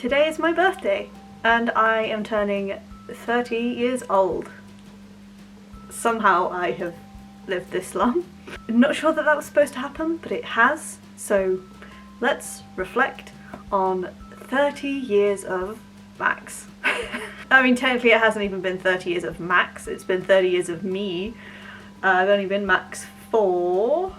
Today is my birthday and I am turning 30 years old. Somehow I have lived this long. I'm not sure that was supposed to happen, but it has. So let's reflect on 30 years of Max. I mean, technically it hasn't even been 30 years of Max, it's been 30 years of me. I've only been Max for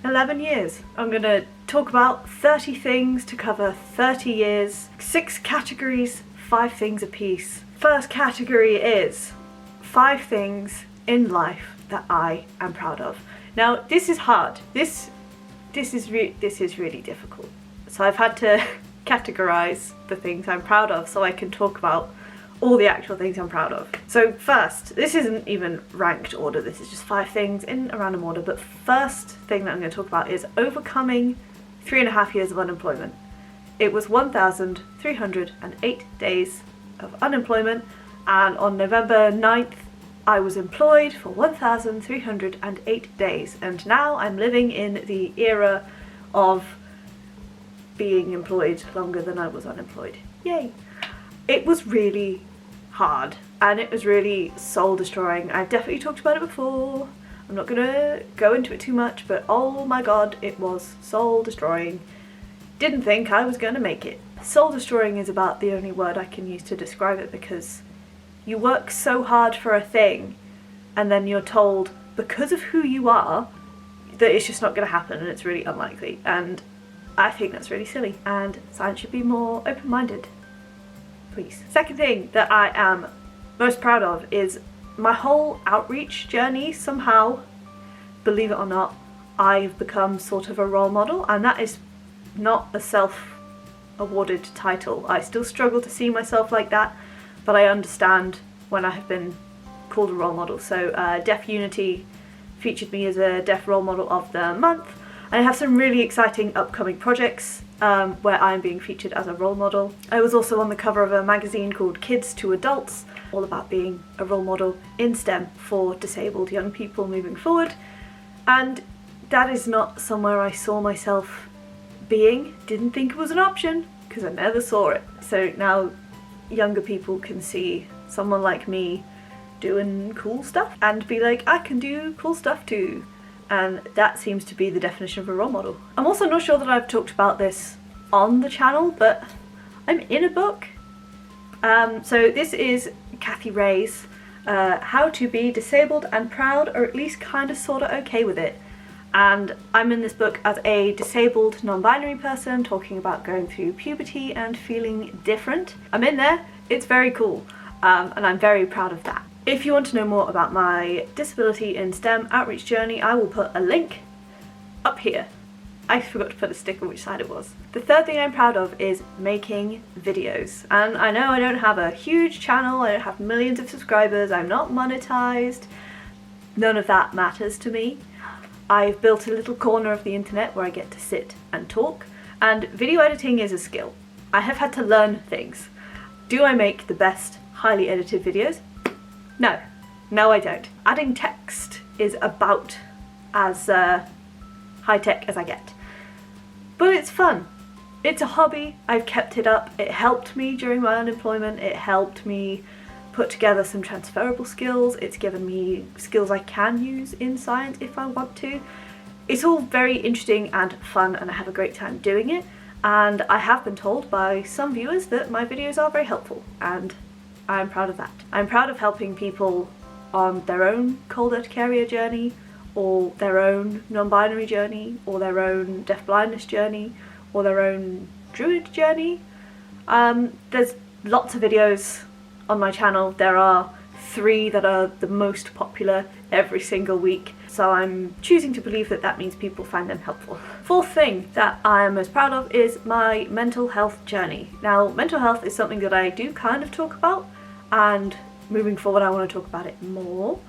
11 years. I'm gonna talk about 30 things to cover 30 years, 6 categories, 5 things apiece. First category is 5 things in life that I am proud of. Now, this is hard. This is really difficult. So I've had to categorize the things I'm proud of so I can talk about all the actual things I'm proud of. So first, this isn't even ranked order, this is just 5 things in a random order, but first thing that I'm going to talk about is overcoming 3.5 years of unemployment. It was 1,308 days of unemployment, and on November 9th I was employed for 1,308 days, and now I'm living in the era of being employed longer than I was unemployed. Yay! It was really hard and it was really soul destroying. I've definitely talked about it before. I'm not gonna go into it too much, but oh my god, it was soul destroying. Didn't think I was gonna make it. Soul destroying is about the only word I can use to describe it, because you work so hard for a thing and then you're told because of who you are that it's just not gonna happen and it's really unlikely, and I think that's really silly and science should be more open-minded. Please. Second thing that I am most proud of is my whole outreach journey. Somehow, believe it or not, I've become sort of a role model, and that is not a self-awarded title. I still struggle to see myself like that, but I understand when I have been called a role model. So Deaf Unity featured me as a deaf role model of the month. I have some really exciting upcoming projects where I'm being featured as a role model. I was also on the cover of a magazine called Kids to Adults, all about being a role model in STEM for disabled young people moving forward, and that is not somewhere I saw myself being. Didn't think it was an option because I never saw it. So now younger people can see someone like me doing cool stuff and be like, I can do cool stuff too. And that seems to be the definition of a role model. I'm also not sure that I've talked about this on the channel, but I'm in a book. So this is Kathy Ray's How to Be Disabled and Proud, or at least kind of sort of okay with it. And I'm in this book as a disabled non-binary person talking about going through puberty and feeling different. I'm in there, it's very cool, and I'm very proud of that. If you want to know more about my disability in STEM outreach journey, I will put a link up here. I forgot to put a stick on which side it was. The third thing I'm proud of is making videos. And I know I don't have a huge channel, I don't have millions of subscribers, I'm not monetized. None of that matters to me. I've built a little corner of the internet where I get to sit and talk, and video editing is a skill. I have had to learn things. Do I make the best highly edited videos? No, I don't. Adding text is about as high-tech as I get. But it's fun. It's a hobby. I've kept it up. It helped me during my unemployment. It helped me put together some transferable skills. It's given me skills I can use in science if I want to. It's all very interesting and fun, and I have a great time doing it. And I have been told by some viewers that my videos are very helpful, and I'm proud of that. I'm proud of helping people on their own cold urticaria journey, or their own non-binary journey, or their own deaf-blindness journey, or their own druid journey. There's lots of videos on my channel. There are 3 that are the most popular every single week, so I'm choosing to believe that that means people find them helpful. Fourth thing that I am most proud of is my mental health journey. Now, mental health is something that I do kind of talk about, and moving forward I want to talk about it more,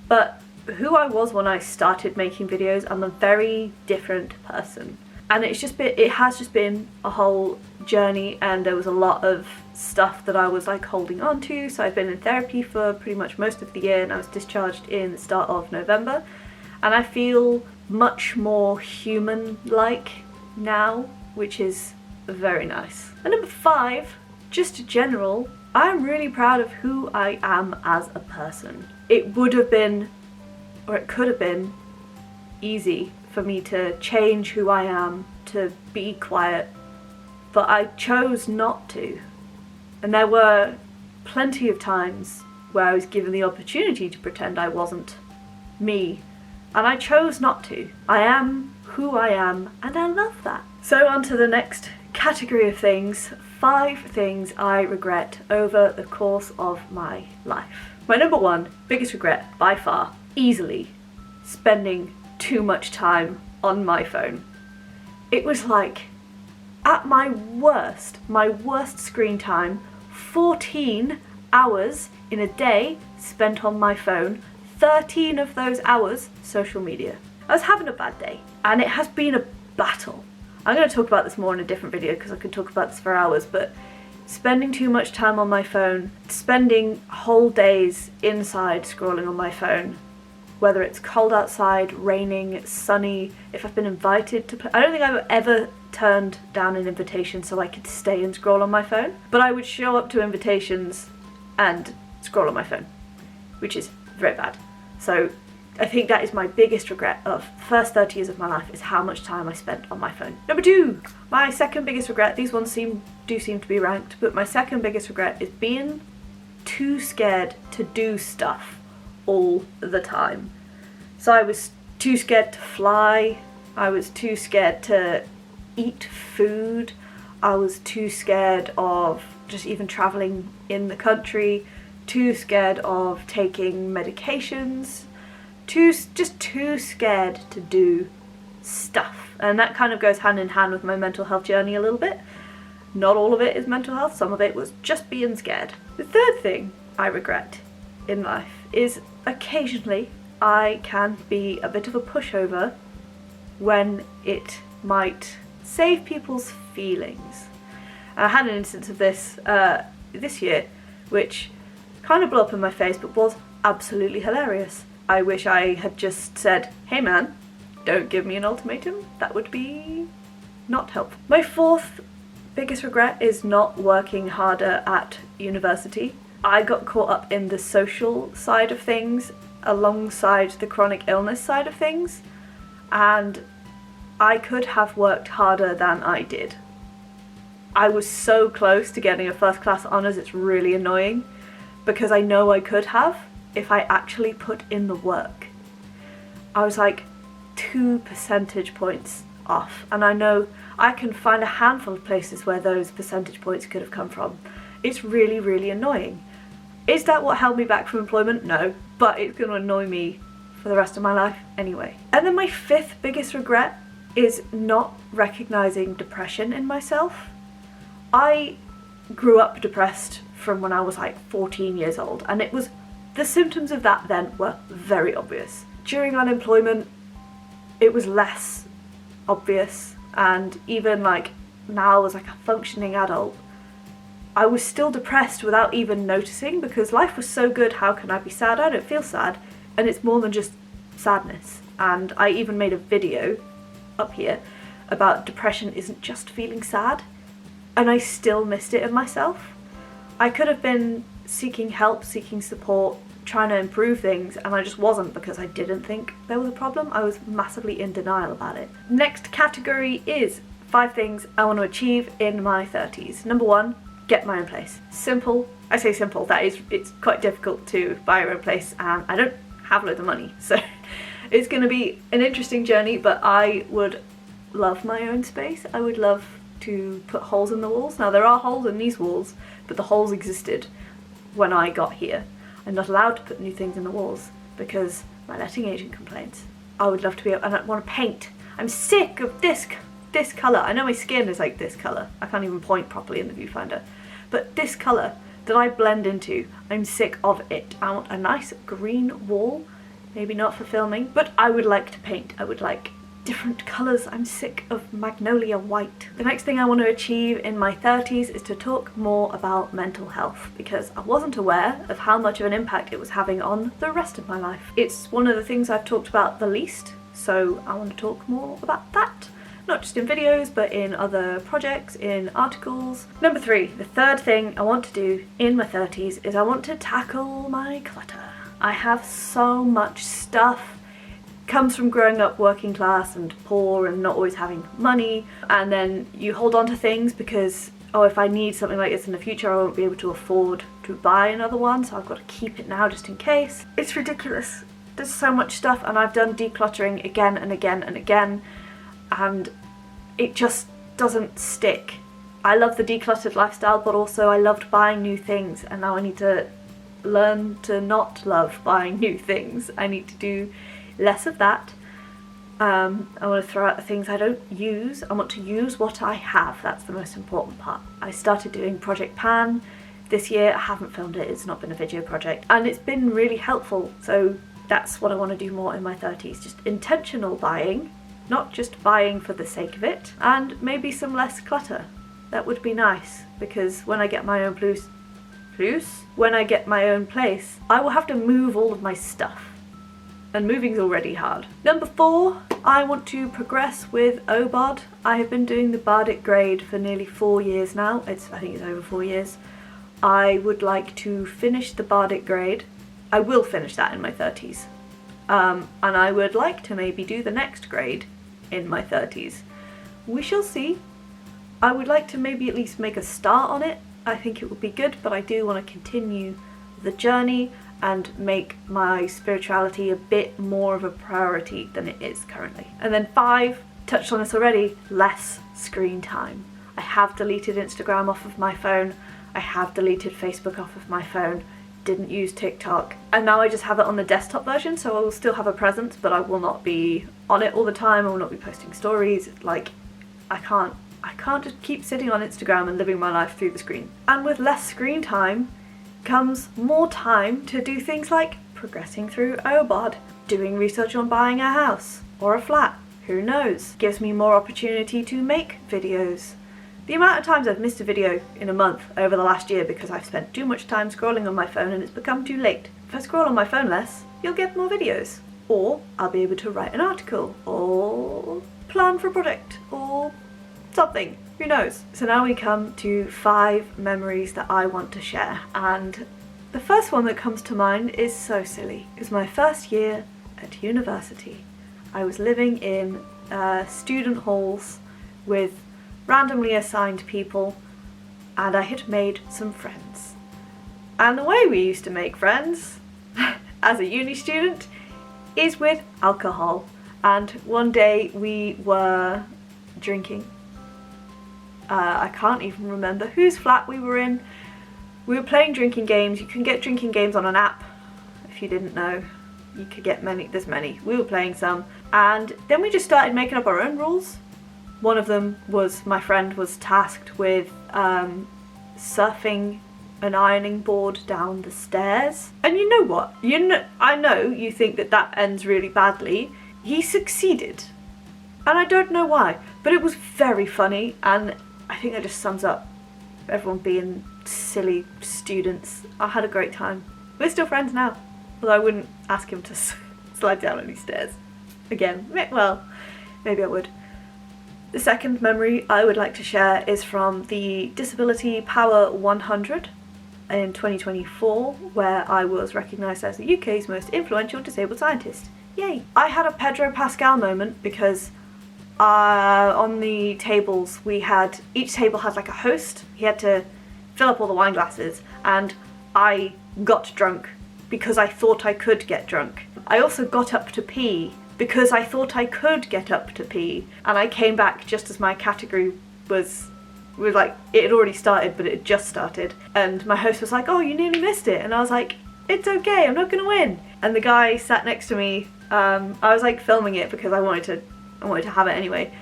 but who I was when I started making videos, I'm a very different person, and it has just been a whole journey, and there was a lot of stuff that I was like holding on to. So I've been in therapy for pretty much most of the year, and I was discharged in the start of November, and I feel much more human-like now, which is very nice. And number 5, just general, I'm really proud of who I am as a person. It would have been, or it could have been, easy for me to change who I am, to be quiet, but I chose not to. And there were plenty of times where I was given the opportunity to pretend I wasn't me, and I chose not to. I am who I am, and I love that. So on to the next category of things. 5 things I regret over the course of my life. My number 1 biggest regret by far, easily, spending too much time on my phone. It was like, at my worst screen time, 14 hours in a day spent on my phone, 13 of those hours social media. I was having a bad day, and it has been a battle. I'm going to talk about this more in a different video because I could talk about this for hours, but spending too much time on my phone, spending whole days inside scrolling on my phone, whether it's cold outside, raining, sunny, if I've been invited to play. I don't think I've ever turned down an invitation so I could stay and scroll on my phone, but I would show up to invitations and scroll on my phone, which is very bad. So I think that is my biggest regret of the first 30 years of my life, is how much time I spent on my phone. Number 2, my second biggest regret, these ones do seem to be ranked, but my second biggest regret is being too scared to do stuff all the time. So I was too scared to fly, I was too scared to eat food, I was too scared of just even travelling in the country, too scared of taking medications, just too scared to do stuff. And that kind of goes hand in hand with my mental health journey a little bit. Not all of it is mental health, some of it was just being scared. The third thing I regret in life is occasionally I can be a bit of a pushover when it might save people's feelings. I had an instance of this this year, which kind of blew up in my face but was absolutely hilarious. I wish I had just said, hey man, don't give me an ultimatum. That would be not helpful. My 4th biggest regret is not working harder at university. I got caught up in the social side of things alongside the chronic illness side of things, and I could have worked harder than I did. I was so close to getting a first class honours, it's really annoying, because I know I could have if I actually put in the work. I was like 2 percentage points off, and I know I can find a handful of places where those percentage points could have come from. It's really, really annoying. Is that what held me back from employment? No, but it's going to annoy me for the rest of my life anyway. And then my 5th biggest regret is not recognising depression in myself. I grew up depressed from when I was like 14 years old, and the symptoms of that then were very obvious. During unemployment, it was less obvious, and even like now as like a functioning adult, I was still depressed without even noticing, because life was so good, how can I be sad? I don't feel sad, and it's more than just sadness. And I even made a video up here about depression isn't just feeling sad, and I still missed it in myself. I could have been seeking help, seeking support, trying to improve things, and I just wasn't, because I didn't think there was a problem. I was massively in denial about it. Next category is 5 things I want to achieve in my 30s. Number 1, get my own place. Simple. I say simple, it's quite difficult to buy your own place, and I don't have loads of money, so it's going to be an interesting journey, but I would love my own space. I would love to put holes in the walls. Now there are holes in these walls, but the holes existed when I got here. I'm not allowed to put new things in the walls because my letting agent complains. I would love to be able, and I want to paint. I'm sick of this colour. I know my skin is like this colour. I can't even point properly in the viewfinder. But this colour that I blend into, I'm sick of it. I want a nice green wall. Maybe not for filming, but I would like to paint. I would like different colours. I'm sick of magnolia white. The next thing I want to achieve in my 30s is to talk more about mental health, because I wasn't aware of how much of an impact it was having on the rest of my life. It's one of the things I've talked about the least, so I want to talk more about that. not just in videos, but in other projects, in articles. Number 3, the third thing I want to do in my 30s is I want to tackle my clutter. I have so much stuff. Comes from growing up working class and poor and not always having money, and then you hold on to things because, oh, if I need something like this in the future I won't be able to afford to buy another one, so I've got to keep it now just in case. It's ridiculous. There's so much stuff, and I've done decluttering again and again and again, and it just doesn't stick. I love the decluttered lifestyle, but also I loved buying new things, and now I need to learn to not love buying new things. I need to do less of that. I want to throw out the things I don't use. I want to use what I have. That's the most important part. I started doing Project Pan this year. I haven't filmed it, it's not been a video project, and it's been really helpful. So that's what I want to do more in my 30s. Just intentional buying, not just buying for the sake of it, and maybe some less clutter. That would be nice, because when I get my own when I get my own place, I will have to move all of my stuff. And moving's already hard. Number 4, I want to progress with OBOD. I have been doing the Bardic grade for nearly 4 years now. I think it's over 4 years. I would like to finish the Bardic grade. I will finish that in my 30s. And I would like to maybe do the next grade in my 30s. We shall see. I would like to maybe at least make a start on it. I think it would be good, but I do want to continue the journey and make my spirituality a bit more of a priority than it is currently. And then 5, touched on this already, less screen time. I have deleted Instagram off of my phone, I have deleted Facebook off of my phone, didn't use TikTok, and now I just have it on the desktop version, so I will still have a presence, but I will not be on it all the time. I will not be posting stories. Like, I can't just keep sitting on Instagram and living my life through the screen. And with less screen time comes more time to do things like progressing through OBOD, doing research on buying a house or a flat, who knows. Gives me more opportunity to make videos. The amount of times I've missed a video in a month over the last year because I've spent too much time scrolling on my phone and it's become too late. If I scroll on my phone less, you'll get more videos. Or I'll be able to write an article, or plan for a project, or something. Who knows? So now we come to 5 memories that I want to share, and the first one that comes to mind is so silly. It was my first year at university. I was living in student halls with randomly assigned people, and I had made some friends. And the way we used to make friends as a uni student is with alcohol. And one day we were drinking. I can't even remember whose flat we were in. We were playing drinking games. You can get drinking games on an app, if you didn't know. You could get many, there's many. We were playing some, and then we just started making up our own rules. One of them was my friend was tasked with surfing an ironing board down the stairs. And you know what? I know you think that ends really badly. He succeeded. And I don't know why, but it was very funny, and I think that just sums up everyone being silly students. I had a great time. We're still friends now, although I wouldn't ask him to slide down any stairs again. Well, maybe I would. The second memory I would like to share is from the Disability Power 100 in 2024, where I was recognised as the UK's most influential disabled scientist. Yay! I had a Pedro Pascal moment because on the tables each table had like a host. He had to fill up all the wine glasses, and I got drunk because I thought I could get drunk. I also got up to pee because I thought I could get up to pee, and I came back just as my category was like, it had already started, but it had just started, and my host was like, oh, you nearly missed it, and I was like, it's okay, I'm not gonna win. And the guy sat next to me, I was like filming it because I wanted to have it anyway,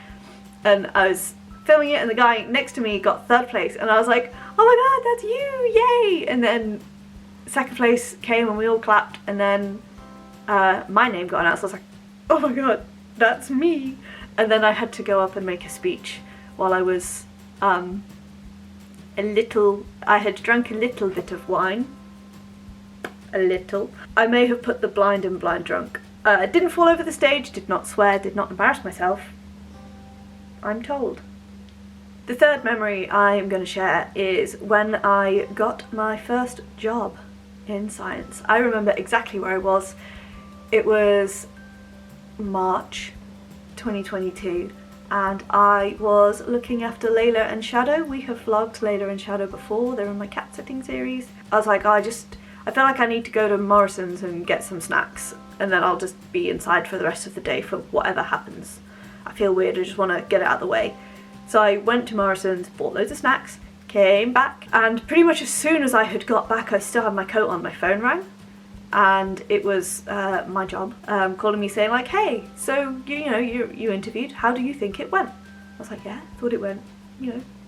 and I was filming it, and the guy next to me got 3rd place, and I was like, oh my god, that's you, yay! And then 2nd place came and we all clapped, and then my name got announced. I was like, oh my god, that's me. And then I had to go up and make a speech while I was I had drunk a little bit of wine. A little. I may have put the blind in blind drunk. Didn't fall over the stage, did not swear, did not embarrass myself. I'm told. The third memory I'm going to share is when I got my first job in science. I remember exactly where I was. It was March 2022 and I was looking after Layla and Shadow. We have vlogged Layla and Shadow before, they're in my cat sitting series. I was like, I feel like I need to go to Morrison's and get some snacks and then I'll just be inside for the rest of the day for whatever happens. I feel weird, I just want to get it out of the way. So I went to Morrison's, bought loads of snacks, came back, and pretty much as soon as I had got back I still had my coat on, my phone rang. And it was my job calling me saying like, hey, so you interviewed, how do you think it went? I was like, yeah, thought it went,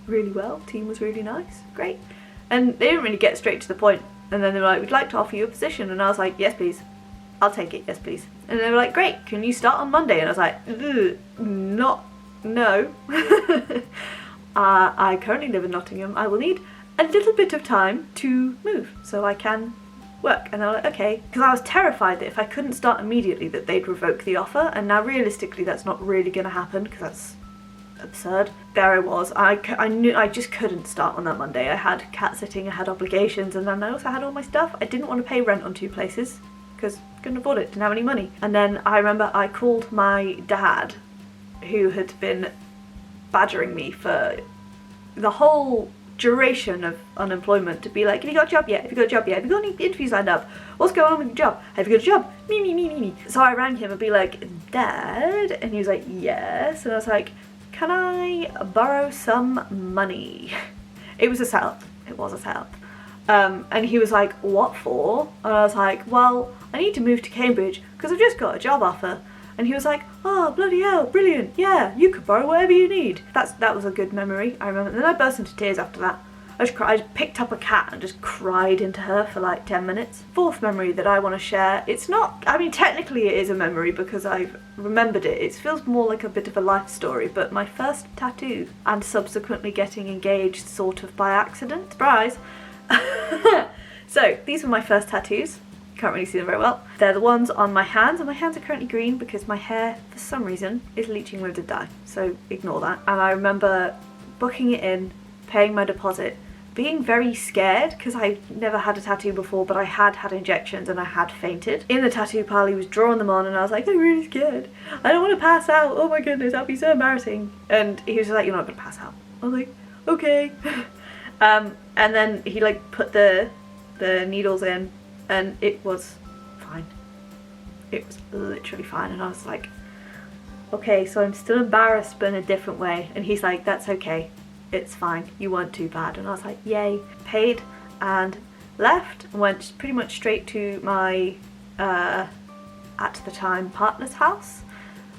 really well, team was really nice, great. And they didn't really get straight to the point. And then they were like, we'd like to offer you a position. And I was like, yes please, I'll take it, yes please. And they were like, great, can you start on Monday? And I was like, no. I currently live in Nottingham, I will need a little bit of time to move so I can work. And they were like, okay, because I was terrified that if I couldn't start immediately that they'd revoke the offer, and now realistically that's not really going to happen because that's absurd. There I was, I knew I just couldn't start on that Monday. I had cat sitting, I had obligations, and then I also had all my stuff. I didn't want to pay rent on 2 places because I couldn't afford it, didn't have any money. And then I remember I called my dad, who had been badgering me for the whole duration of unemployment, to be like, have you got a job yet? Have you got a job yet? Have you got any interviews lined up? What's going on with your job? Have you got a job? Me. So I rang him and be like, Dad? And he was like, yes. And I was like, can I borrow some money? It was a setup. It was a setup. And he was like, what for? And I was like, well, I need to move to Cambridge because I've just got a job offer. And he was like, oh, bloody hell, brilliant, yeah, you could borrow whatever you need. That was a good memory, I remember. And then I burst into tears after that. I just picked up a cat and just cried into her for like 10 minutes. Fourth memory that I want to share, it's not, I mean technically it is a memory because I've remembered it. It feels more like a bit of a life story, but my first tattoo and subsequently getting engaged sort of by accident. Surprise! So, these were my first tattoos. Can't really see them very well. They're the ones on my hands, and my hands are currently green because my hair, for some reason, is leaching with the dye, so ignore that. And I remember booking it in, paying my deposit, being very scared because I never had a tattoo before, but I had had injections and I had fainted. In the tattoo parlor, he was drawing them on and I was like, I'm really scared. I don't want to pass out. Oh my goodness, that'd be so embarrassing. And he was like, you're not going to pass out. I was like, okay. And then he like put the needles in and it was fine. It was literally fine. And I was like, okay, so I'm still embarrassed but in a different way. And he's like, that's okay. It's fine, you weren't too bad. And I was like, yay. Paid and left, went pretty much straight to my at the time partner's house,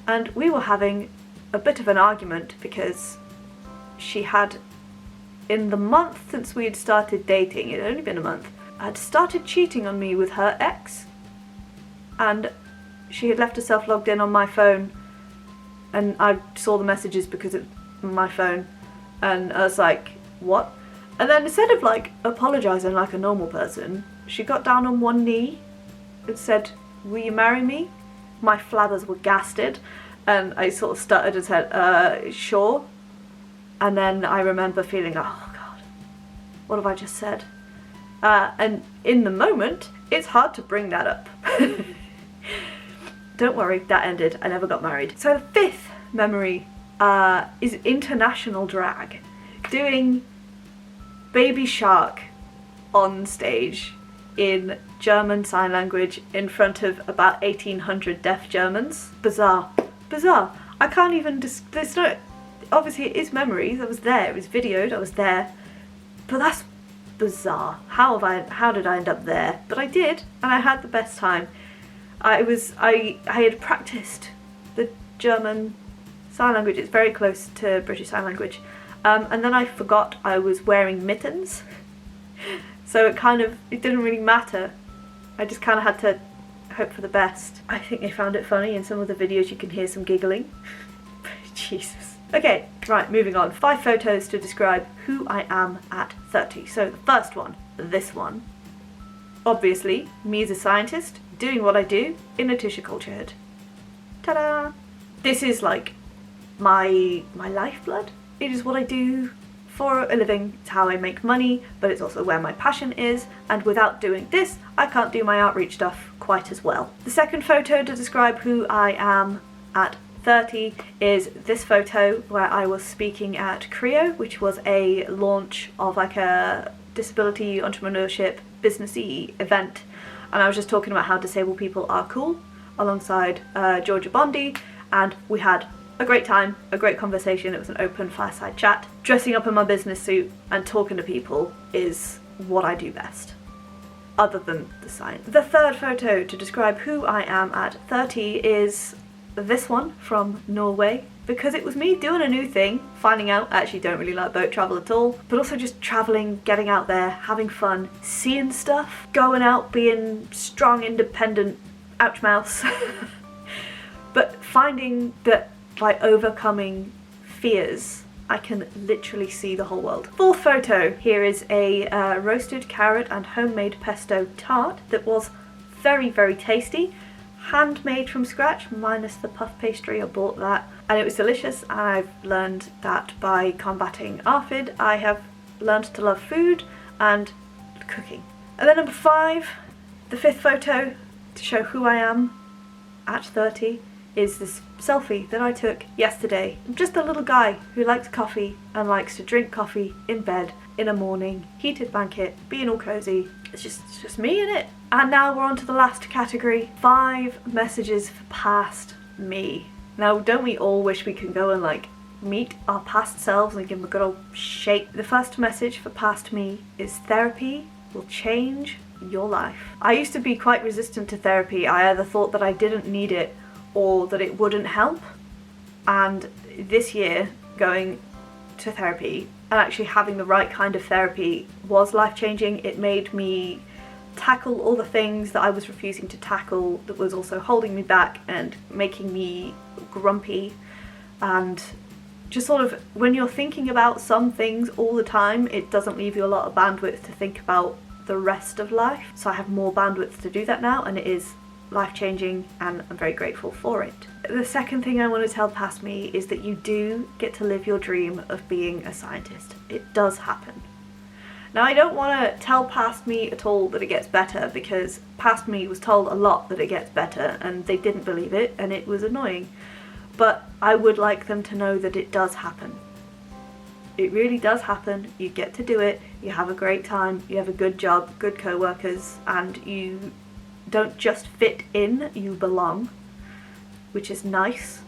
and we were having a bit of an argument because she had, in the month since we had started dating, it had only been a month, had started cheating on me with her ex, and she had left herself logged in on my phone, and I saw the messages because it's my phone. And I was like, what? And then instead of like apologising like a normal person, she got down on one knee and said, will you marry me? My flabbers were gasted and I sort of stuttered and said, sure. And then I remember feeling, oh God, what have I just said? And in the moment, it's hard to bring that up. Don't worry, that ended. I never got married. So the fifth memory is international drag. Doing Baby Shark on stage in German Sign Language in front of about 1,800 deaf Germans. Bizarre. Bizarre. I can't even there's no, obviously it is memories, I was there, it was videoed, I was there, but that's bizarre. How did I end up there? But I did, and I had the best time. I had practiced the German Sign Language. It's very close to British Sign Language. And then I forgot I was wearing mittens. So it didn't really matter. I just kind of had to hope for the best. I think they found it funny. In some of the videos you can hear some giggling. Jesus. Okay, right, moving on. 5 photos to describe who I am at 30. So the first one, this one. Obviously, me as a scientist, doing what I do in a tissue culture hood. Ta-da! This is like my lifeblood. It is what I do for a living. It's how I make money, but it's also where my passion is, and without doing this, I can't do my outreach stuff quite as well. The second photo to describe who I am at 30 is this photo where I was speaking at CREO, which was a launch of like a disability entrepreneurship businessy event, and I was just talking about how disabled people are cool alongside Georgia Bondi, and we had a great time, a great conversation. It was an open fireside chat. Dressing up in my business suit and talking to people is what I do best, other than the science. The third photo to describe who I am at 30 is this one from Norway, because it was me doing a new thing, finding out I actually don't really like boat travel at all, but also just traveling, getting out there, having fun, seeing stuff, going out, being strong, independent, ouch mouse, but finding that by overcoming fears, I can literally see the whole world. Fourth photo, here is a roasted carrot and homemade pesto tart that was very, very tasty. Handmade from scratch, minus the puff pastry, I bought that. And it was delicious, and I've learned that by combating ARFID, I have learned to love food and cooking. And then number 5, the fifth photo to show who I am at 30 is this selfie that I took yesterday. I'm just a little guy who likes coffee and likes to drink coffee in bed in a morning, heated blanket, being all cozy. It's just me in it. And now we're on to the last category, 5 messages for past me. Now, don't we all wish we could go and like meet our past selves and give them a good old shake? The first message for past me is therapy will change your life. I used to be quite resistant to therapy. I either thought that I didn't need it or that it wouldn't help. And this year, going to therapy and actually having the right kind of therapy was life-changing. It made me tackle all the things that I was refusing to tackle, that was also holding me back and making me grumpy. And just sort of, when you're thinking about some things all the time, it doesn't leave you a lot of bandwidth to think about the rest of life. So I have more bandwidth to do that now, and it is life-changing, and I'm very grateful for it. The second thing I want to tell past me is that you do get to live your dream of being a scientist. It does happen. Now, I don't want to tell past me at all that it gets better, because past me was told a lot that it gets better and they didn't believe it, and it was annoying. But I would like them to know that it does happen. It really does happen. You get to do it, you have a great time, you have a good job, good co-workers, and you don't just fit in, you belong, which is nice.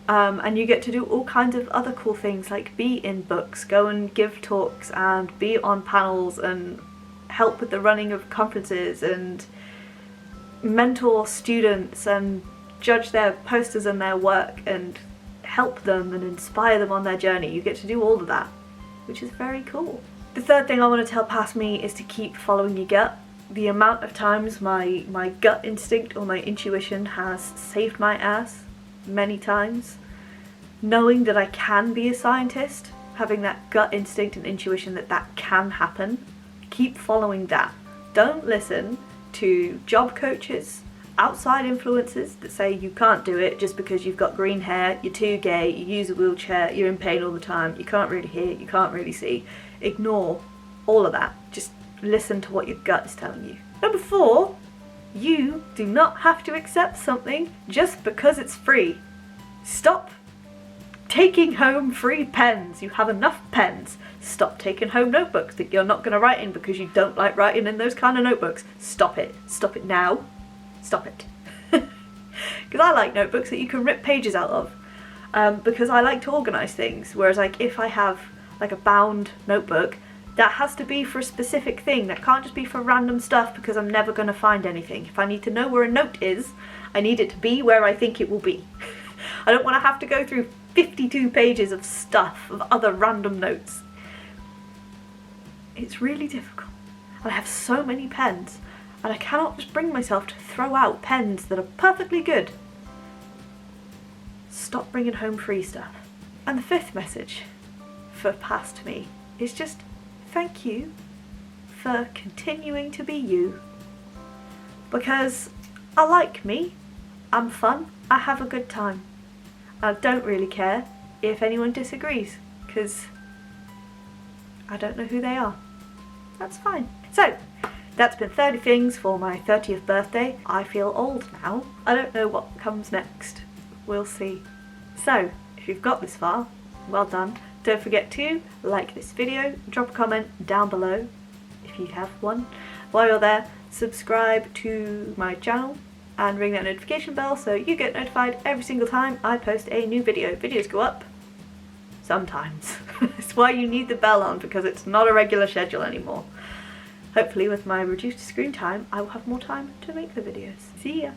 And you get to do all kinds of other cool things, like be in books, go and give talks and be on panels and help with the running of conferences and mentor students and judge their posters and their work and help them and inspire them on their journey. You get to do all of that, which is very cool. The third thing I want to tell past me is to keep following your gut. The amount of times my gut instinct or my intuition has saved my ass many times. Knowing that I can be a scientist, having that gut instinct and intuition that can happen, keep following that. Don't listen to job coaches, outside influences that say you can't do it just because you've got green hair, you're too gay, you use a wheelchair, you're in pain all the time, you can't really hear, you can't really see. Ignore all of that. Just listen to what your gut is telling you. Number 4, you do not have to accept something just because it's free. Stop taking home free pens. You have enough pens. Stop taking home notebooks that you're not going to write in because you don't like writing in those kind of notebooks. Stop it. Stop it now. Stop it. Because I like notebooks that you can rip pages out of. Because I like to organise things. Whereas like if I have like a bound notebook, that has to be for a specific thing. That can't just be for random stuff because I'm never going to find anything. If I need to know where a note is, I need it to be where I think it will be. I don't want to have to go through 52 pages of stuff, of other random notes. It's really difficult. And I have so many pens, and I cannot just bring myself to throw out pens that are perfectly good. Stop bringing home free stuff. And the 5th message for past me is just thank you for continuing to be you. Because I like me, I'm fun, I have a good time. I don't really care if anyone disagrees, because I don't know who they are. That's fine. So, that's been 30 things for my 30th birthday. I feel old now. I don't know what comes next. We'll see. So, if you've got this far, well done. Don't forget to like this video, drop a comment down below if you have one. While you're there, subscribe to my channel and ring that notification bell so you get notified every single time I post a new video. Videos go up sometimes. It's why you need the bell on, because it's not a regular schedule anymore. Hopefully with my reduced screen time, I will have more time to make the videos. See ya!